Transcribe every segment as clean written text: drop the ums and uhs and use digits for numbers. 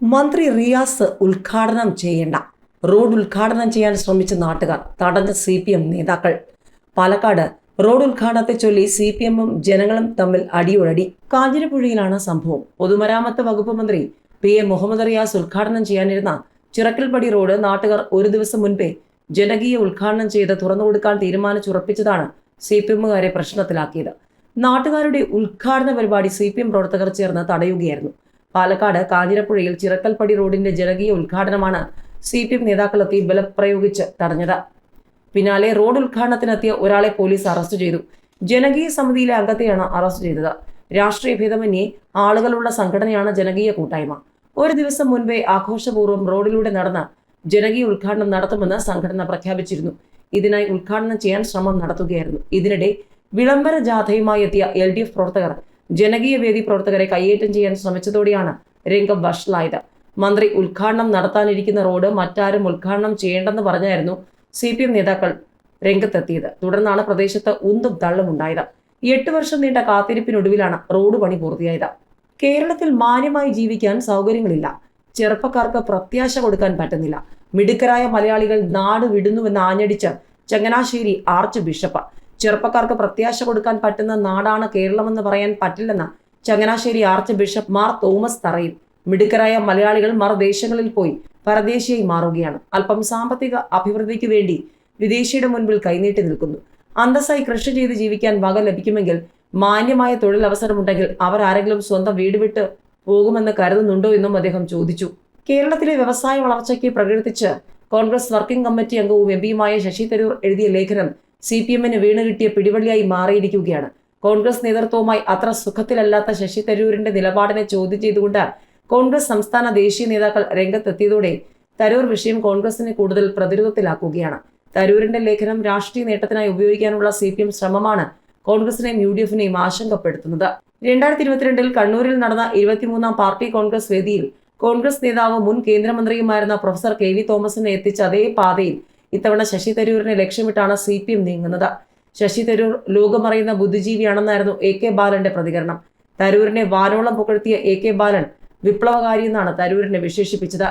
മന്ത്രി റിയാസ് ഉദ്ഘാടനം ചെയ്യേണ്ട. റോഡ് ഉദ്ഘാടനം ചെയ്യാൻ ശ്രമിച്ച നാട്ടുകാർ തടഞ്ഞ CPM നേതാക്കൾ. പാലക്കാട് റോഡ് ഉദ്ഘാടനത്തെ ചൊല്ലി CPM-ഉം ജനങ്ങളും തമ്മിൽ അടിയോടടി. കാഞ്ഞിരപ്പുഴയിലാണ് സംഭവം. പൊതുമരാമത്ത് വകുപ്പ് മന്ത്രി PM മുഹമ്മദ് റിയാസ് ഉദ്ഘാടനം ചെയ്യാനിരുന്ന ചിറക്കൽപ്പടി റോഡ് നാട്ടുകാർ ഒരു ദിവസം മുൻപേ ജനകീയ ഉദ്ഘാടനം ചെയ്ത് തുറന്നുകൊടുക്കാൻ തീരുമാനിച്ചുറപ്പിച്ചതാണ് CPM-കാരെ പ്രശ്നത്തിലാക്കിയത്. നാട്ടുകാരുടെ ഉദ്ഘാടന പരിപാടി CPM പ്രവർത്തകർ ചേർന്ന് തടയുകയായിരുന്നു. പാലക്കാട് കാഞ്ഞിരപ്പുഴയിൽ ചിറക്കൽപ്പടി റോഡിന്റെ ജനകീയ ഉദ്ഘാടനമാണ് CPM നേതാക്കളെത്തി ബലപ്രയോഗിച്ച് തടഞ്ഞത്. പിന്നാലെ റോഡ് ഉദ്ഘാടനത്തിനെത്തിയ ഒരാളെ പോലീസ് അറസ്റ്റ് ചെയ്തു. ജനകീയ സമിതിയിലെ അംഗത്തെയാണ് അറസ്റ്റ് ചെയ്തത്. രാഷ്ട്രീയ ഭേദമന്യേ ആളുകളുള്ള സംഘടനയാണ് ജനകീയ കൂട്ടായ്മ. ഒരു ദിവസം മുൻപേ ആഘോഷപൂർവ്വം റോഡിലൂടെ നടന്ന് ജനകീയ ഉദ്ഘാടനം നടത്തുമെന്ന് സംഘടന പ്രഖ്യാപിച്ചിരുന്നു. ഇതിനായി ഉദ്ഘാടനം ചെയ്യാൻ ശ്രമം നടത്തുകയായിരുന്നു. ഇതിനിടെ വിളംബര ജാഥയുമായി എത്തിയ LDF പ്രവർത്തകർ ജനകീയ വേദി പ്രവർത്തകരെ കയ്യേറ്റം ചെയ്യാൻ ശ്രമിച്ചതോടെയാണ് രംഗം വഷളായത്. മന്ത്രി ഉദ്ഘാടനം നടത്താനിരിക്കുന്ന റോഡ് മറ്റാരും ഉദ്ഘാടനം ചെയ്യേണ്ടെന്ന് പറഞ്ഞായിരുന്നു CPM നേതാക്കൾ രംഗത്തെത്തിയത്. തുടർന്നാണ് പ്രദേശത്ത് ഉന്തും തള്ളും ഉണ്ടായത്. 8 വർഷം നീണ്ട കാത്തിരിപ്പിനൊടുവിലാണ് റോഡ് പണി പൂർത്തിയായത്. കേരളത്തിൽ മാന്യമായി ജീവിക്കാൻ സൗകര്യങ്ങളില്ല. ചെറുപ്പക്കാർക്ക് പ്രത്യാശ കൊടുക്കാൻ പറ്റുന്നില്ല. മിടുക്കരായ മലയാളികൾ നാട് വിടുന്നുവെന്ന് ആഞ്ഞടിച്ച് ചങ്ങനാശ്ശേരി ആർച്ച് ബിഷപ്പ്. ചെറുപ്പക്കാർക്ക് പ്രത്യാശ കൊടുക്കാൻ പറ്റുന്ന നാടാണ് കേരളമെന്ന് പറയാൻ പറ്റില്ലെന്ന് Changanassery arch bishop Mar Thomas തറയിൽ. മിടുക്കരായ മലയാളികൾ മറുദേശങ്ങളിൽ പോയി പരദേശിയായി മാറുകയാണ്. അല്പം സാമ്പത്തിക അഭിവൃദ്ധിക്ക് വേണ്ടി വിദേശിയുടെ മുൻപിൽ കൈനീട്ടി നിൽക്കുന്നു. അന്തസ്സായി കൃഷി ചെയ്ത് ജീവിക്കാൻ വക ലഭിക്കുമെങ്കിൽ, മാന്യമായ തൊഴിലവസരമുണ്ടെങ്കിൽ അവർ ആരെങ്കിലും സ്വന്തം വീട് വിട്ട് പോകുമെന്ന് കരുതുന്നുണ്ടോ എന്നും അദ്ദേഹം ചോദിച്ചു. കേരളത്തിലെ വ്യവസായ വളർച്ചയ്ക്ക് പ്രകീർത്തിച്ച് കോൺഗ്രസ് വർക്കിംഗ് കമ്മിറ്റി അംഗവും MP-യുമായ ശശി തരൂർ എഴുതിയ ലേഖനം CPM-ന് വീണ് കിട്ടിയ പിടിവള്ളിയായി മാറിയിരിക്കുകയാണ്. കോൺഗ്രസ് നേതൃത്വവുമായി അത്ര സുഖത്തിലല്ലാത്ത ശശി തരൂരിന്റെ നിലപാടിനെ ചോദ്യം ചെയ്തുകൊണ്ട് കോൺഗ്രസ് സംസ്ഥാന ദേശീയ നേതാക്കൾ രംഗത്തെത്തിയതോടെ തരൂർ വിഷയം കോൺഗ്രസിനെ കൂടുതൽ പ്രതിരോധത്തിലാക്കുകയാണ്. തരൂരിന്റെ ലേഖനം രാഷ്ട്രീയ നേട്ടത്തിനായി ഉപയോഗിക്കാനുള്ള CPM ശ്രമമാണ് കോൺഗ്രസിനെയും UDF-നെയും ആശങ്കപ്പെടുത്തുന്നത്. 2022 കണ്ണൂരിൽ നടന്ന 23-ാം പാർട്ടി കോൺഗ്രസ് വേദിയിൽ കോൺഗ്രസ് നേതാവ് മുൻ കേന്ദ്രമന്ത്രിയുമായിരുന്ന പ്രൊഫസർ KV തോമസിനെ എത്തിച്ച അതേ പാതയിൽ ഇത്തവണ ശശി തരൂരിനെ ലക്ഷ്യമിട്ടാണ് CPM നീങ്ങുന്നത്. ശശി തരൂർ ലോകമറിയുന്ന ബുദ്ധിജീവിയാണെന്നായിരുന്നു AK ബാലന്റെ പ്രതികരണം. തരൂരിനെ വാനോളം പുകഴ്ത്തിയ AK ബാലൻ വിപ്ലവകാരിയെന്നാണ് തരൂരിനെ വിശേഷിപ്പിച്ചത്.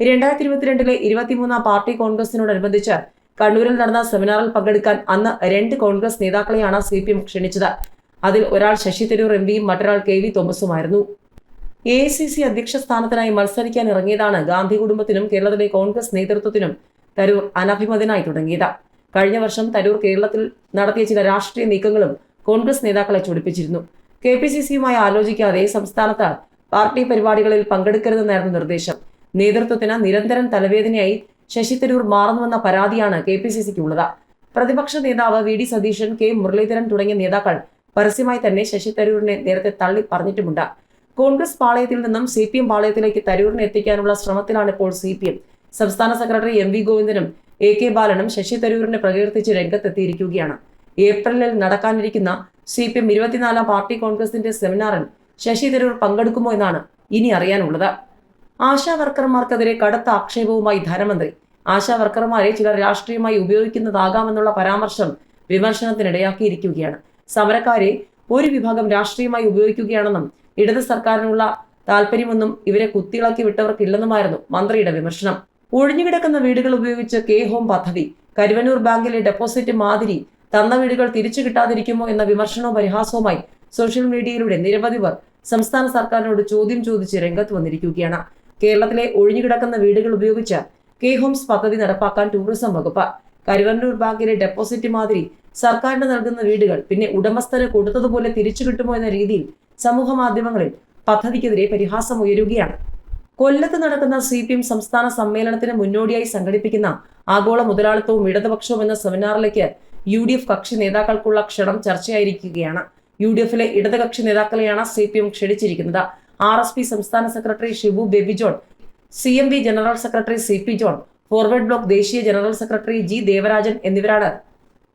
2022 23-ാം പാർട്ടി കോൺഗ്രസിനോടനുബന്ധിച്ച് കണ്ണൂരിൽ നടന്ന സെമിനാറിൽ പങ്കെടുക്കാൻ അന്ന് 2 കോൺഗ്രസ് നേതാക്കളെയാണ് CPM ക്ഷണിച്ചത്. അതിൽ ഒരാൾ ശശി തരൂർ MP-യും മറ്റൊരാൾ KV തോമസുമായിരുന്നു. AICC അധ്യക്ഷ സ്ഥാനത്തിനായി മത്സരിക്കാൻ ഇറങ്ങിയതാണ് ഗാന്ധി കുടുംബത്തിനും കേരളത്തിലെ കോൺഗ്രസ് നേതൃത്വത്തിനും തരൂർ അനഭിമതനായി തുടങ്ങിയത്. കഴിഞ്ഞ വർഷം തരൂർ കേരളത്തിൽ നടത്തിയ ചില രാഷ്ട്രീയ നീക്കങ്ങളും കോൺഗ്രസ് നേതാക്കളെ ചൊടിപ്പിച്ചിരുന്നു. KPCC-യുമായി ആലോചിക്കാതെ സംസ്ഥാനത്ത് പാർട്ടി പരിപാടികളിൽ പങ്കെടുക്കരുതെന്നായിരുന്നു നിർദ്ദേശം. നേതൃത്വത്തിന് നിരന്തരം തലവേദനയായി ശശി തരൂർ മാറുന്നുവെന്ന പരാതിയാണ് KPCC-ക്കുള്ളത്. പ്രതിപക്ഷ നേതാവ് VD സതീശൻ, K മുരളീധരൻ തുടങ്ങിയ നേതാക്കൾ പരസ്യമായി തന്നെ ശശി തരൂരിനെ നേരത്തെ തള്ളി പറഞ്ഞിട്ടുമുണ്ട്. കോൺഗ്രസ് പാളയത്തിൽ നിന്നും CPM പാളയത്തിലേക്ക് തരൂരിനെ എത്തിക്കാനുള്ള ശ്രമത്തിലാണ് ഇപ്പോൾ CPM. സംസ്ഥാന സെക്രട്ടറി MV ഗോവിന്ദനും AK ബാലനും ശശി തരൂരിനെ പ്രകീർത്തിച്ച് രംഗത്തെത്തിയിരിക്കുകയാണ്. ഏപ്രിലിൽ നടക്കാനിരിക്കുന്ന CPM 24-ാം പാർട്ടി കോൺഗ്രസിന്റെ സെമിനാറിൽ ശശി തരൂർ പങ്കെടുക്കുമോ എന്നാണ് ഇനി അറിയാനുള്ളത്. ആശാ വർക്കർമാർക്കെതിരെ കടുത്ത ആക്ഷേപവുമായി ധനമന്ത്രി. ആശാ വർക്കർമാരെ ചിലർ രാഷ്ട്രീയമായി ഉപയോഗിക്കുന്നതാകാമെന്നുള്ള പരാമർശം വിമർശനത്തിനിടയാക്കിയിരിക്കുകയാണ്. സമരക്കാരെ ഒരു വിഭാഗം രാഷ്ട്രീയമായി ഉപയോഗിക്കുകയാണെന്നും ഇടത് സർക്കാരിനുള്ള താല്പര്യമൊന്നും ഇവരെ കുത്തിയിളക്കി വിട്ടവർക്കില്ലെന്നുമായിരുന്നു മന്ത്രിയുടെ വിമർശനം. ഒഴിഞ്ഞുകിടക്കുന്ന വീടുകൾ ഉപയോഗിച്ച് K-ഹോം പദ്ധതി, കരുവന്നൂർ ബാങ്കിലെ ഡെപ്പോസിറ്റ് മാതിരി തന്ന വീടുകൾ തിരിച്ചു കിട്ടാതിരിക്കുമോ എന്ന വിമർശനവും പരിഹാസവുമായി സോഷ്യൽ മീഡിയയിലൂടെ നിരവധി പേർ സംസ്ഥാന സർക്കാരിനോട് ചോദ്യം ചോദിച്ച് രംഗത്ത് വന്നിരിക്കുകയാണ്. കേരളത്തിലെ ഒഴിഞ്ഞുകിടക്കുന്ന വീടുകൾ ഉപയോഗിച്ച് K-ഹോംസ് പദ്ധതി നടപ്പാക്കാൻ ടൂറിസം വകുപ്പ്, കരുവന്നൂർ ബാങ്കിലെ ഡെപ്പോസിറ്റ് മാതിരി സർക്കാരിന് നൽകുന്ന വീടുകൾ പിന്നെ ഉടമസ്ഥന് കൊടുത്തതുപോലെ തിരിച്ചു കിട്ടുമോ എന്ന രീതിയിൽ സമൂഹ മാധ്യമങ്ങളിൽ പദ്ധതിക്കെതിരെ പരിഹാസം ഉയരുകയാണ്. കൊല്ലത്ത് നടക്കുന്ന CPM സംസ്ഥാന സമ്മേളനത്തിന് മുന്നോടിയായി സംഘടിപ്പിക്കുന്ന ആഗോള മുതലാളിത്തവും ഇടതുപക്ഷവും എന്ന സെമിനാറിലേക്ക് UDF കക്ഷി നേതാക്കൾക്കുള്ള ക്ഷണം ചർച്ചയായിരിക്കുകയാണ്. UDF-ലെ ഇടതുകക്ഷി നേതാക്കളെയാണ് CPM ക്ഷണിച്ചിരിക്കുന്നത്. RSP സംസ്ഥാന secretary Shibu baby John, CMV general secretary CP John, forward block ദേശീയ ജനറൽ സെക്രട്ടറി G ദേവരാജൻ എന്നിവരാണ്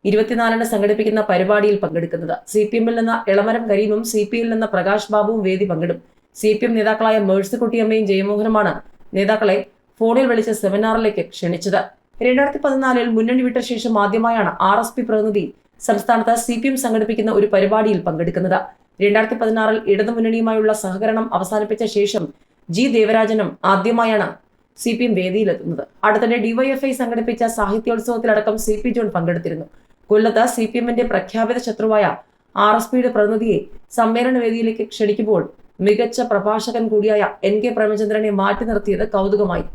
24-ന് സംഘടിപ്പിക്കുന്ന പരിപാടിയിൽ പങ്കെടുക്കുന്നത്. CPM-ൽ നിന്ന് എളമരം കരീമും CPI-ൽ നിന്ന് പ്രകാശ് ബാബുവും വേദി പങ്കിടും. CPM നേതാക്കളായ മേഴ്സിക്കുട്ടിയമ്മയും ജയമോഹനുമാണ് നേതാക്കളെ ഫോണിൽ വിളിച്ച് സെമിനാറിലേക്ക് ക്ഷണിച്ചത്. 2014-ൽ മുന്നണി വിട്ട ശേഷം ആദ്യമായാണ് RSP പ്രതിനിധി സംസ്ഥാനത്ത് CPM സംഘടിപ്പിക്കുന്ന ഒരു പരിപാടിയിൽ പങ്കെടുക്കുന്നത്. 2016-ൽ ഇടതുമുന്നണിയുമായുള്ള സഹകരണം അവസാനിപ്പിച്ച ശേഷം ജി ദേവരാജനും ആദ്യമായാണ് CPM വേദിയിലെത്തുന്നത്. അടുത്തിടെ DYFI സംഘടിപ്പിച്ച സാഹിത്യോത്സവത്തിലടക്കം CP ജോൺ പങ്കെടുത്തിരുന്നു. കൊല്ലത്ത് CPMന്റെ പ്രഖ്യാപിത ശത്രുവായ RSPയുടെ പ്രതിനിധിയെ സമ്മേളന വേദിയിലേക്ക് ക്ഷണിക്കുമ്പോൾ മികച്ച പ്രഭാഷകൻ കൂടിയായ NK പ്രേമചന്ദ്രനെ മാറ്റി നിർത്തിയത് കൗതുകമായി.